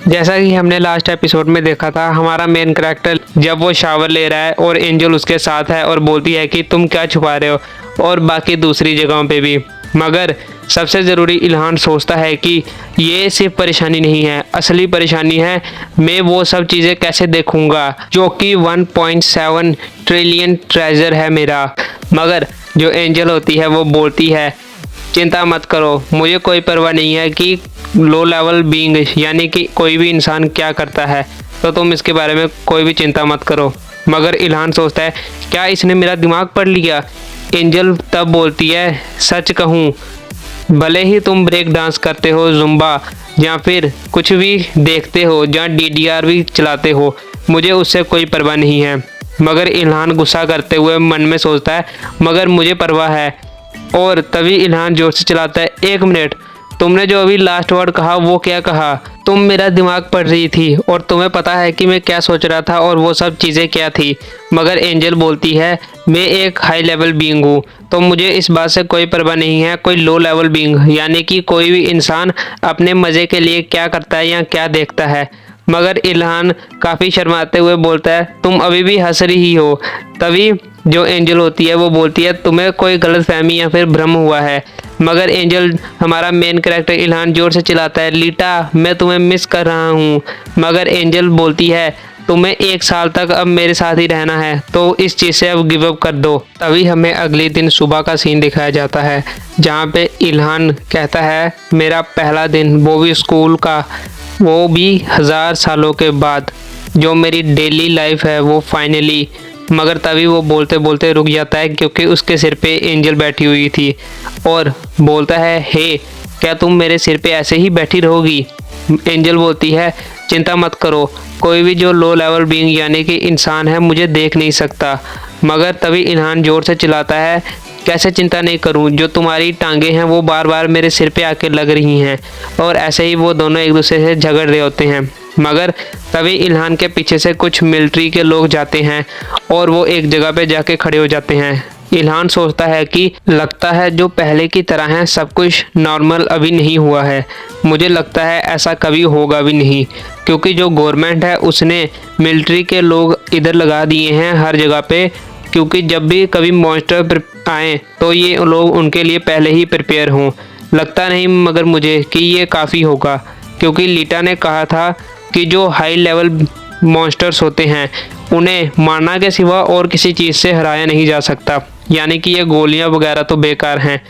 जैसा कि हमने लास्ट एपिसोड में देखा था, हमारा मेन कैरेक्टर जब वो शावर ले रहा है और एंजल उसके साथ है और बोलती है कि तुम क्या छुपा रहे हो, और बाकी दूसरी जगहों पे भी। मगर सबसे ज़रूरी इल्हान सोचता है कि ये सिर्फ परेशानी नहीं है, असली परेशानी है मैं वो सब चीज़ें कैसे देखूंगा जो कि 1.7 ट्रिलियन ट्रेजर है मेरा। मगर जो एंजल होती है वो बोलती है चिंता मत करो, मुझे कोई परवाह नहीं है कि लो लेवल बीइंग यानी कि कोई भी इंसान क्या करता है, तो तुम इसके बारे में कोई भी चिंता मत करो। मगर इल्हान सोचता है क्या इसने मेरा दिमाग पढ़ लिया। एंजल तब बोलती है सच कहूँ, भले ही तुम ब्रेक डांस करते हो, जुम्बा या फिर कुछ भी देखते हो, जहाँ DDR भी चलाते हो, मुझे उससे कोई परवाह नहीं है। मगर इल्हान गुस्सा करते हुए मन में सोचता है मगर मुझे परवाह है। और तभी इल्हान जोर से चिल्लाता है एक मिनट, तुमने जो अभी लास्ट वर्ड कहा वो क्या कहा? तुम मेरा दिमाग पढ़ रही थी और तुम्हें पता है कि मैं क्या सोच रहा था और वो सब चीज़ें क्या थी। मगर एंजल बोलती है मैं एक हाई लेवल बीइंग हूँ, तो मुझे इस बात से कोई परवाह नहीं है कोई लो लेवल बीइंग यानी कि कोई भी इंसान अपने मज़े के लिए क्या करता है या क्या देखता है। मगर इल्हान काफ़ी शर्माते हुए बोलता है तुम अभी भी हंस रही हो। तभी जो एंजल होती है वो बोलती है तुम्हें कोई गलतफहमी या फिर भ्रम हुआ है। मगर एंजल हमारा मेन कैरेक्टर इल्हान जोर से चिल्लाता है लीटा मैं तुम्हें मिस कर रहा हूँ। मगर एंजल बोलती है तुम्हें 1 साल तक अब मेरे साथ ही रहना है, तो इस चीज़ से अब गिव अप कर दो। तभी हमें अगले दिन सुबह का सीन दिखाया जाता है जहाँ पे इल्हान कहता है मेरा पहला दिन, वो भी स्कूल का, वो भी 1000 सालों के बाद, जो मेरी डेली लाइफ है वो फाइनली। मगर तभी वो बोलते बोलते रुक जाता है क्योंकि उसके सिर पे एंजल बैठी हुई थी और बोलता है हे क्या तुम मेरे सिर पे ऐसे ही बैठी रहोगी? एंजल बोलती है चिंता मत करो, कोई भी जो लो लेवल बीइंग यानी कि इंसान है मुझे देख नहीं सकता। मगर तभी इल्हान जोर से चिल्लाता है कैसे चिंता नहीं करूं, जो तुम्हारी टांगे हैं वो बार बार मेरे सिर पे आके लग रही हैं। और ऐसे ही वो दोनों एक दूसरे से झगड़ रहे होते हैं। मगर तभी इल्हान के पीछे से कुछ मिलिट्री के लोग जाते हैं और वो एक जगह पे जाके खड़े हो जाते हैं। इल्हान सोचता है कि लगता है जो पहले की तरह है सब कुछ नॉर्मल अभी नहीं हुआ है, मुझे लगता है ऐसा कभी होगा भी नहीं, क्योंकि जो गवर्नमेंट है उसने मिलिट्री के लोग इधर लगा दिए हैं हर जगह पे, क्योंकि जब भी कभी मॉन्स्टर आए तो ये लोग उनके लिए पहले ही प्रिपेयर हों। लगता नहीं मगर मुझे कि ये काफ़ी होगा, क्योंकि लीटा ने कहा था कि जो हाई लेवल मॉन्स्टर्स होते हैं उन्हें मारना के सिवा और किसी चीज़ से हराया नहीं जा सकता, यानी कि ये गोलियां वगैरह तो बेकार हैं।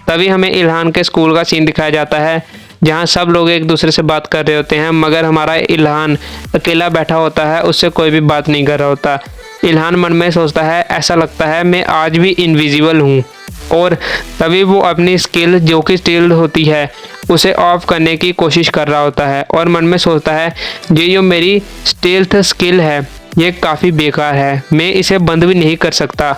तभी हमें इल्हान के स्कूल का सीन दिखाया जाता है जहां सब लोग एक दूसरे से बात कर रहे होते हैं, मगर हमारा इल्हान अकेला बैठा होता है, उससे कोई भी बात नहीं कर रहा होता। इल्हान मन में सोचता है ऐसा लगता है मैं आज भी इनविजिबल हूँ। और तभी वो अपनी स्किल जो कि स्टील्ड होती है उसे ऑफ करने की कोशिश कर रहा होता है और मन में सोचता है ये जो मेरी स्टील्थ स्किल है ये काफ़ी बेकार है, मैं इसे बंद भी नहीं कर सकता।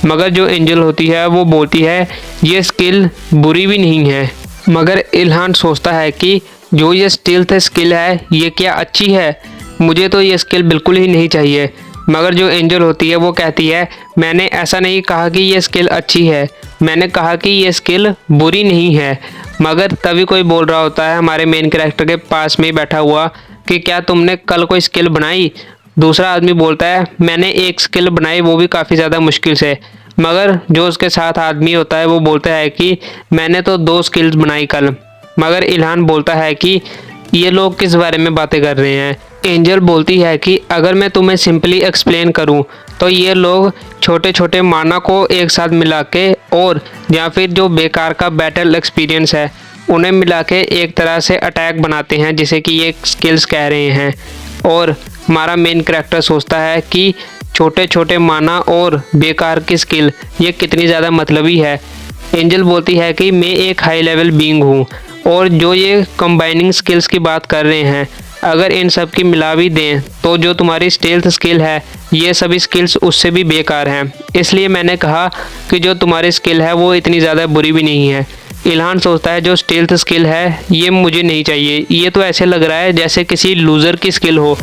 मगर जो एंजल होती है वो बोलती है ये स्किल बुरी भी नहीं है। मगर इल्हान सोचता है कि जो ये स्टील्थ स्किल है ये क्या अच्छी है, मुझे तो ये स्किल बिल्कुल ही नहीं चाहिए। मगर जो एंजल होती है वो कहती है मैंने ऐसा नहीं कहा कि ये स्किल अच्छी है, मैंने कहा कि ये स्किल बुरी नहीं है। मगर तभी कोई बोल रहा होता है हमारे मेन कैरेक्टर के पास में ही बैठा हुआ कि क्या तुमने कल कोई स्किल बनाई? दूसरा आदमी बोलता है मैंने एक स्किल बनाई, वो भी काफ़ी ज़्यादा मुश्किल से। मगर जो उसके साथ आदमी होता है वो बोलता है कि मैंने तो 2 स्किल्स बनाई कल। मगर इल्हान बोलता है कि ये लोग किस बारे में बातें कर रहे हैं? एंजल बोलती है कि अगर मैं तुम्हें सिंपली एक्सप्लेन करूं तो ये लोग छोटे छोटे माना को एक साथ मिला के और या फिर जो बेकार का बैटल एक्सपीरियंस है उन्हें मिला के एक तरह से अटैक बनाते हैं, जिसे कि ये स्किल्स कह रहे हैं। और हमारा मेन कैरेक्टर सोचता है कि छोटे छोटे माना और बेकार की स्किल ये कितनी ज़्यादा मतलबी है। एंजल बोलती है कि मैं एक हाई लेवल बीइंग हूँ और जो ये कंबाइनिंग स्किल्स की बात कर रहे हैं अगर इन सब की मिला भी दें तो जो तुम्हारी स्टील्थ स्किल है ये सभी स्किल्स उससे भी बेकार हैं, इसलिए मैंने कहा कि जो तुम्हारी स्किल है वो इतनी ज़्यादा बुरी भी नहीं है। इल्हान सोचता है जो स्टील्थ स्किल है ये मुझे नहीं चाहिए, ये तो ऐसे लग रहा है जैसे किसी लूज़र की स्किल हो।